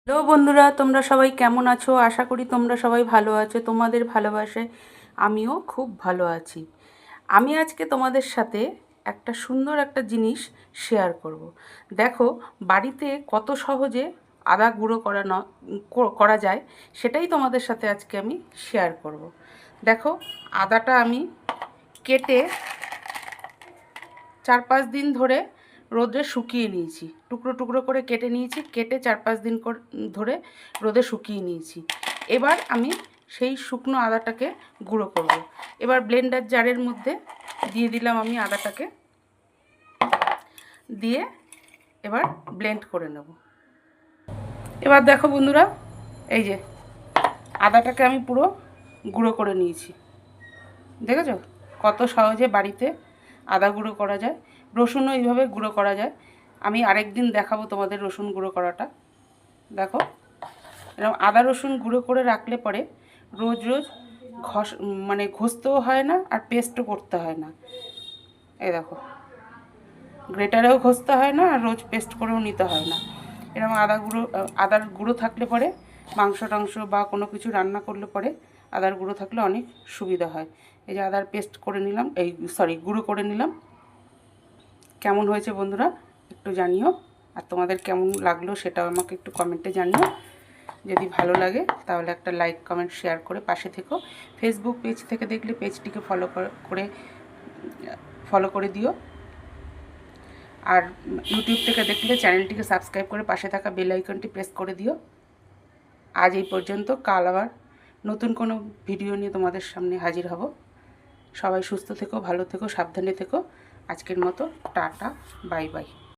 Hello বন্ধুরা, তোমরা সবাই কেমন আছো? আশা করি তোমরা সবাই ভালো আছো। তোমাদের ভালোবাসায় আমিও খুব ভালো আছি। আমি আজকে তোমাদের সাথে একটা সুন্দর একটা জিনিস শেয়ার করব। দেখো, বাড়িতে কত সহজে আদা গুঁড়ো করা যায়, সেটাই তোমাদের সাথে আজকে আমি শেয়ার করব। দেখো, আদাটা আমি কেটে 4-5 দিন ধরে রোদে শুকিয়ে নিয়েছি। টুকরো টুকরো করে কেটে নিয়েছি, কেটে 4-5 দিন ধরে রোদে শুকিয়ে নিয়েছি। এবার আমি সেই শুকনো আদাটাকে গুঁড়ো করব। এবার ব্লেন্ডার জারের মধ্যে দিয়ে দিলাম আমি আদাটাকে, দিয়ে এবার ব্লেন্ড করে নেব। এবার দেখো বন্ধুরা, এই যে আদাটাকে আমি পুরো গুঁড়ো করে নিয়েছি। দেখেছো কত সহজে বাড়িতে আদা গুঁড়ো করা যায়। রসুনও এইভাবে গুঁড়ো করা যায়। আমি আরেক দিন দেখাবো তোমাদের রসুন গুঁড়ো করাটা। দেখো, এরকম আদা রসুন গুঁড়ো করে রাখলে পরে রোজ রোজ ঘষতেও হয় না, আর পেস্টও করতে হয় না। এই দেখো, গ্রেটারেও ঘষতে হয় না, আর রোজ পেস্ট করেও নিতে হয় না। এরকম আদার গুঁড়ো থাকলে পরে মাংস টাংস বা কোনো কিছু রান্না করলে পরে আদার গুঁড়ো থাকলে অনেক সুবিধা হয়। এই যে আদার পেস্ট করে নিলাম, গুঁড়ো করে নিলাম। কেমন হয়েছে বন্ধুরা একটু জানিও, আর তোমাদের কেমন লাগলো সেটাও আমাকে একটু কমেন্টে জানিও। যদি ভালো লাগে তাহলে একটা লাইক কমেন্ট শেয়ার করে পাশে থেকো। ফেসবুক পেজ থেকে দেখলে পেজটিকে ফলো করে দিও, আর ইউটিউব থেকে দেখলে চ্যানেলটিকে সাবস্ক্রাইব করে পাশে থাকা বেল আইকনটি প্রেস করে দিও। আজ এই পর্যন্ত, কাল আবার নতুন কোনো ভিডিও নিয়ে তোমাদের সামনে হাজির হব। সবাই সুস্থ থেকো, ভালো থেকো, সাবধানে থেকো। আজকের মতো টাটা, বাই বাই।